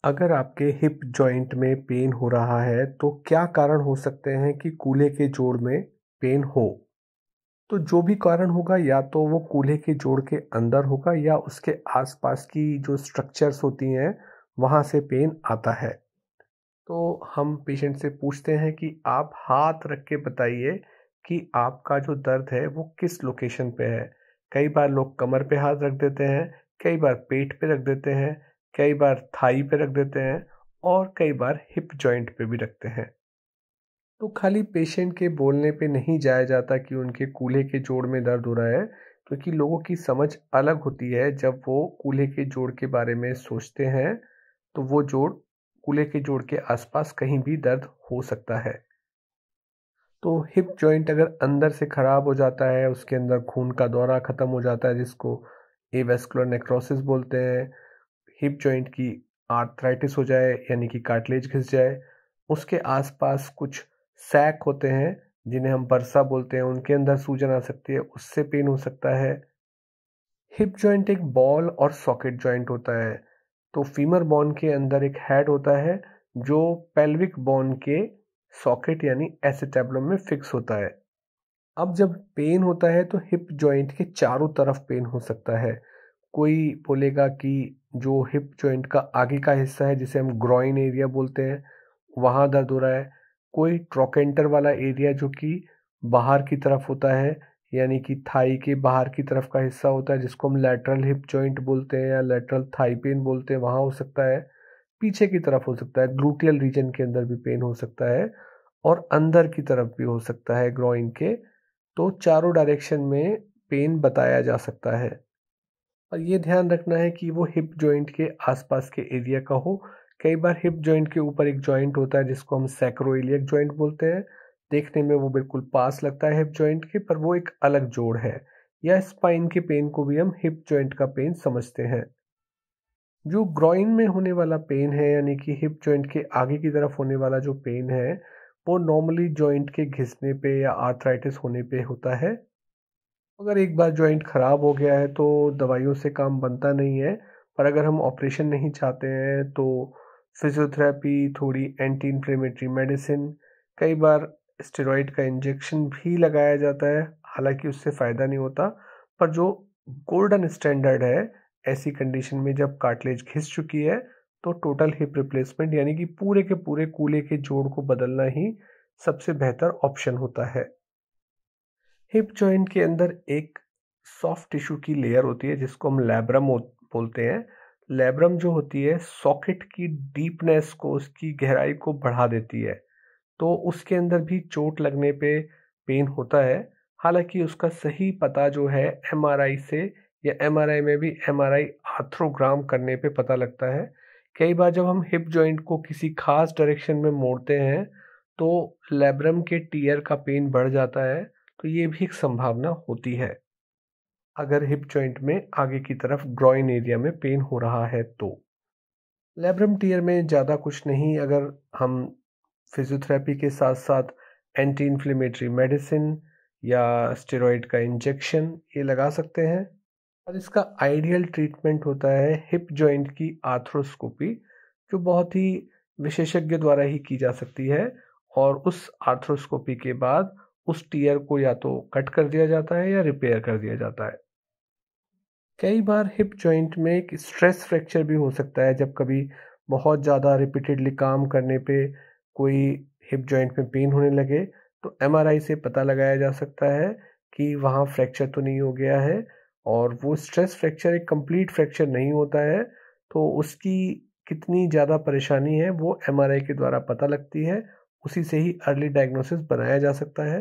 अगर आपके hip joint में पेन हो रहा है तो क्या कारण हो सकते हैं कि कूल्हे के जोड़ में पेन हो। तो जो भी कारण होगा या तो वो कूल्हे के जोड़ के अंदर होगा या उसके आसपास की जो स्ट्रक्चर्स होती हैं वहाँ से पेन आता है। तो हम पेशेंट से पूछते हैं कि आप हाथ रख के बताइए कि आपका जो दर्द है वो किस लोकेशन पे है। कई बार लोग कमर पे हाथ रख देते हैं, कई बार पेट पे रख देते हैं, कई बार थाई पे रख देते हैं और कई बार हिप जॉइंट पे भी रखते हैं। तो खाली पेशेंट के बोलने पे नहीं जाया जाता कि उनके कूल्हे के जोड़ में दर्द हो रहा है, क्योंकि लोगों की समझ अलग होती है। जब वो कूल्हे के जोड़ के बारे में सोचते हैं तो वो जोड़ कूल्हे के जोड़ के आसपास कहीं भी दर्द हो सकता है। तो हिप जॉइंट अगर अंदर से खराब हो जाता है, उसके अंदर खून का दौरा ख़त्म हो जाता है जिसको एवेस्कुलर नेक्रोसिस बोलते हैं, हिप जॉइंट की आर्थराइटिस हो जाए यानी कि कार्टिलेज घिस जाए, उसके आसपास कुछ सैक होते हैं जिन्हें हम बरसा बोलते हैं, उनके अंदर सूजन आ सकती है, उससे पेन हो सकता है। हिप जॉइंट एक बॉल और सॉकेट जॉइंट होता है। तो फीमर बोन के अंदर एक हेड होता है जो पेल्विक बोन के सॉकेट यानी एसिटेबुलम में फिक्स होता है। अब जब पेन होता है तो हिप जॉइंट के चारों तरफ पेन हो सकता है। कोई बोलेगा कि जो हिप जॉइंट का आगे का हिस्सा है जिसे हम ग्रॉइन एरिया बोलते हैं वहाँ दर्द हो रहा है। कोई ट्रोकेंटर वाला एरिया जो कि बाहर की तरफ होता है यानी कि थाई के बाहर की तरफ का हिस्सा होता है जिसको हम लैटरल हिप जॉइंट बोलते हैं या लैटरल थाई पेन बोलते हैं, वहाँ हो सकता है। पीछे की तरफ हो सकता है, ग्लूटियल रीजन के अंदर भी पेन हो सकता है और अंदर की तरफ भी हो सकता है ग्रॉइन के। तो चारों डायरेक्शन में पेन बताया जा सकता है और ये ध्यान रखना है कि वो हिप जॉइंट के आसपास के एरिया का हो। कई बार हिप जॉइंट के ऊपर एक जॉइंट होता है जिसको हम सैक्रोइलियक जॉइंट बोलते हैं। देखने में वो बिल्कुल पास लगता है हिप जॉइंट के, पर वो एक अलग जोड़ है। या स्पाइन के पेन को भी हम हिप जॉइंट का पेन समझते हैं। जो ग्रॉइन में होने वाला पेन है यानी कि हिप जॉइंट के आगे की तरफ होने वाला जो पेन है वो नॉर्मली जॉइंट के घिसने पे या आर्थराइटिस होने पे होता है। अगर एक बार जॉइंट खराब हो गया है तो दवाइयों से काम बनता नहीं है, पर अगर हम ऑपरेशन नहीं चाहते हैं तो फिजियोथेरेपी, थोड़ी एंटी इन्फ्लेमेटरी मेडिसिन, कई बार स्टेरॉइड का इंजेक्शन भी लगाया जाता है। हालांकि उससे फ़ायदा नहीं होता, पर जो गोल्डन स्टैंडर्ड है ऐसी कंडीशन में जब कार्टिलेज घिस चुकी है तो टोटल हिप रिप्लेसमेंट यानी कि पूरे के पूरे कूल्हे के जोड़ को बदलना ही सबसे बेहतर ऑप्शन होता है। हिप जॉइंट के अंदर एक सॉफ्ट टिश्यू की लेयर होती है जिसको हम लैब्रम बोलते हैं। लैब्रम जो होती है सॉकेट की डीपनेस को, उसकी गहराई को बढ़ा देती है। तो उसके अंदर भी चोट लगने पे पेन होता है। हालांकि उसका सही पता जो है एमआरआई से, या एमआरआई में भी एमआरआई आर्थ्रोग्राम करने पे पता लगता है। कई बार जब हम हिप जॉइंट को किसी खास डायरेक्शन में मोड़ते हैं तो लैब्रम के टीयर का पेन बढ़ जाता है। तो ये भी एक संभावना होती है अगर हिप जॉइंट में आगे की तरफ ग्रॉइन एरिया में पेन हो रहा है तो। लैब्रम टीयर में ज़्यादा कुछ नहीं, अगर हम फिजियोथेरेपी के साथ साथ एंटी इन्फ्लेमेटरी मेडिसिन या स्टेरॉइड का इंजेक्शन ये लगा सकते हैं। और इसका आइडियल ट्रीटमेंट होता है हिप जॉइंट की आर्थ्रोस्कोपी, जो बहुत ही विशेषज्ञ द्वारा ही की जा सकती है। और उस आर्थ्रोस्कोपी के बाद उस टीयर को या तो कट कर दिया जाता है या रिपेयर कर दिया जाता है। कई बार हिप जॉइंट में एक स्ट्रेस फ्रैक्चर भी हो सकता है। जब कभी बहुत ज़्यादा रिपीटेडली काम करने पे कोई हिप जॉइंट में पेन होने लगे तो एमआरआई से पता लगाया जा सकता है कि वहाँ फ्रैक्चर तो नहीं हो गया है। और वो स्ट्रेस फ्रैक्चर एक कंप्लीट फ्रैक्चर नहीं होता है, तो उसकी कितनी ज़्यादा परेशानी है वो एमआरआई के द्वारा पता लगती है। उसी से ही अर्ली डायग्नोसिस बनाया जा सकता है।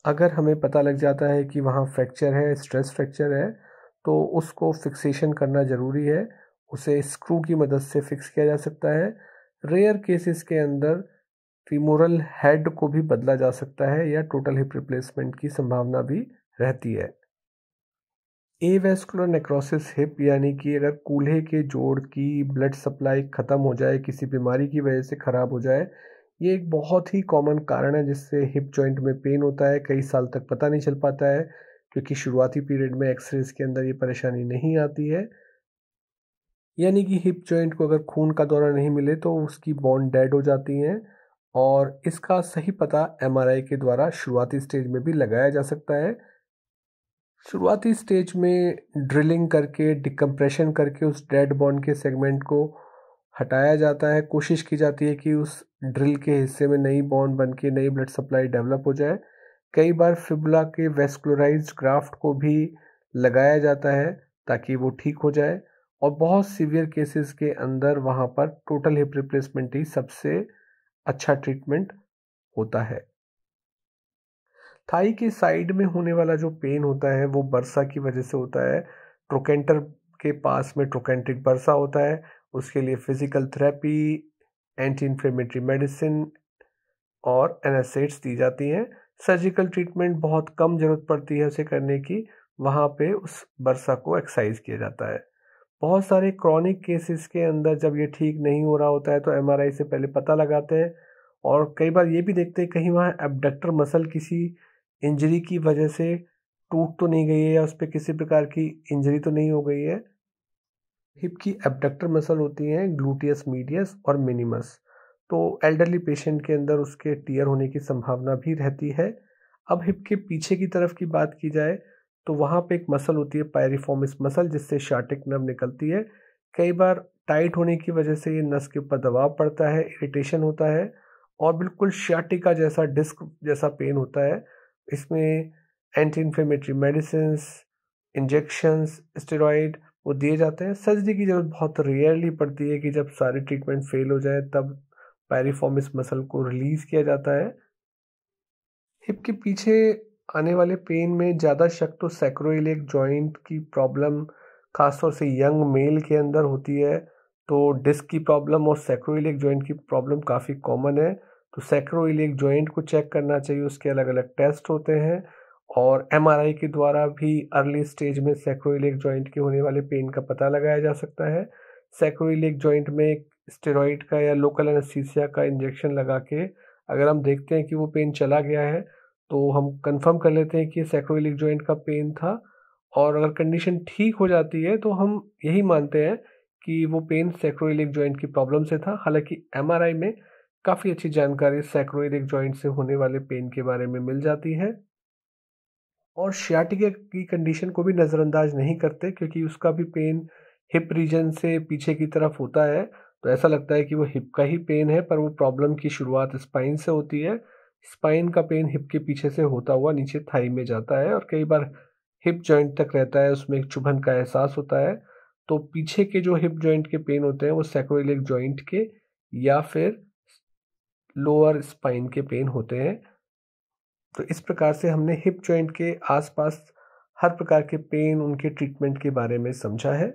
अगर हमें पता लग जाता है कि वहाँ फ्रैक्चर है, स्ट्रेस फ्रैक्चर है, तो उसको फिक्सेशन करना ज़रूरी है। उसे स्क्रू की मदद से फिक्स किया जा सकता है। रेयर केसेस के अंदर फीमोरल हेड को भी बदला जा सकता है या टोटल हिप रिप्लेसमेंट की संभावना भी रहती है। एवेस्कुलर नेक्रोसिस हिप यानी कि अगर कूल्हे के जोड़ की ब्लड सप्लाई ख़त्म हो जाए, किसी बीमारी की वजह से ख़राब हो जाए, ये एक बहुत ही कॉमन कारण है जिससे हिप जॉइंट में पेन होता है। कई साल तक पता नहीं चल पाता है क्योंकि शुरुआती पीरियड में एक्सरेज के अंदर ये परेशानी नहीं आती है। यानी कि हिप जॉइंट को अगर खून का दौरा नहीं मिले तो उसकी बोन डेड हो जाती हैं और इसका सही पता एमआरआई के द्वारा शुरुआती स्टेज में भी लगाया जा सकता है। शुरुआती स्टेज में ड्रिलिंग करके डिकम्प्रेशन करके उस डेड बोन के सेगमेंट को हटाया जाता है। कोशिश की जाती है कि उस ड्रिल के हिस्से में नई बोन बन के नई ब्लड सप्लाई डेवलप हो जाए। कई बार फिबुला के वेस्कुलराइज्ड ग्राफ्ट को भी लगाया जाता है ताकि वो ठीक हो जाए और बहुत सीवियर केसेस के अंदर वहाँ पर टोटल हिप रिप्लेसमेंट ही सबसे अच्छा ट्रीटमेंट होता है। थाई के साइड में होने वाला जो पेन होता है वो बर्सा की वजह से होता है। ट्रोकेंटर के पास में ट्रोकेंट्रिक बर्सा होता है। उसके लिए physical therapy, anti inflammatory medicine और एनासिड्स दी जाती हैं। सर्जिकल ट्रीटमेंट बहुत कम ज़रूरत पड़ती है उसे करने की। वहाँ पे उस बर्सा को एक्सरसाइज किया जाता है। बहुत सारे क्रॉनिक केसेस के अंदर जब ये ठीक नहीं हो रहा होता है तो एमआरआई से पहले पता लगाते हैं और कई बार ये भी देखते हैं कहीं वहाँ एब्डक्टर मसल किसी इंजरी की वजह से टूट तो नहीं गई है या उस पर किसी प्रकार की इंजरी तो नहीं हो गई है। हिप की एब्डक्टर मसल होती हैं ग्लूटियस मीडियस और मिनिमस। तो एल्डरली पेशेंट के अंदर उसके टीयर होने की संभावना भी रहती है। अब हिप के पीछे की तरफ की बात की जाए तो वहाँ पे एक मसल होती है पायरिफॉर्मिस मसल जिससे शार्टिक नर्व निकलती है। कई बार टाइट होने की वजह से ये नस के ऊपर दबाव पड़ता है, इरिटेशन होता है और बिल्कुल शार्टिका जैसा डिस्क जैसा पेन होता है। इसमें anti inflammatory medicines, injections, steroid वो दिए जाते हैं। सर्जरी की ज़रूरत बहुत रेयरली पड़ती है कि जब सारे ट्रीटमेंट फेल हो जाए तब पायरिफॉर्मिस मसल को रिलीज़ किया जाता है। हिप के पीछे आने वाले पेन में ज़्यादा शक तो सैक्रोइलियक जॉइंट की प्रॉब्लम खासतौर से यंग मेल के अंदर होती है। तो डिस्क की प्रॉब्लम और सैक्रोइलियक जॉइंट की प्रॉब्लम काफ़ी कॉमन है। तो सैक्रोइलियक जॉइंट को चेक करना चाहिए, उसके अलग अलग टेस्ट होते हैं और एमआरआई के द्वारा भी अर्ली स्टेज में सैक्रोइलियक जॉइंट के होने वाले पेन का पता लगाया जा सकता है। सैक्रोइलियक जॉइंट में एक स्टेरॉइड का या लोकल एनेस्थीसिया का इंजेक्शन लगा के अगर हम देखते हैं कि वो पेन चला गया है तो हम कंफर्म कर लेते हैं कि सैक्रोइलिक जॉइंट का पेन था और अगर कंडीशन ठीक हो जाती है तो हम यही मानते हैं कि वो पेन सैक्रोइलिक जॉइंट की प्रॉब्लम से था। हालांकि एमआरआई में काफ़ी अच्छी जानकारी सैक्रोइलिक जॉइंट से होने वाले पेन के बारे में मिल जाती है और शियाटिका की कंडीशन को भी नज़रअंदाज नहीं करते क्योंकि उसका भी पेन हिप रीजन से पीछे की तरफ होता है। तो ऐसा लगता है कि वो हिप का ही पेन है पर वो प्रॉब्लम की शुरुआत स्पाइन से होती है। स्पाइन का पेन हिप के पीछे से होता हुआ नीचे थाई में जाता है और कई बार हिप जॉइंट तक रहता है, उसमें एक चुभन का एहसास होता है। तो पीछे के जो हिप जॉइंट के पेन होते हैं वो सैक्रोइलिक जॉइंट के या फिर लोअर स्पाइन के पेन होते हैं। तो इस प्रकार से हमने हिप जॉइंट के आसपास हर प्रकार के पेन, उनके ट्रीटमेंट के बारे में समझा है।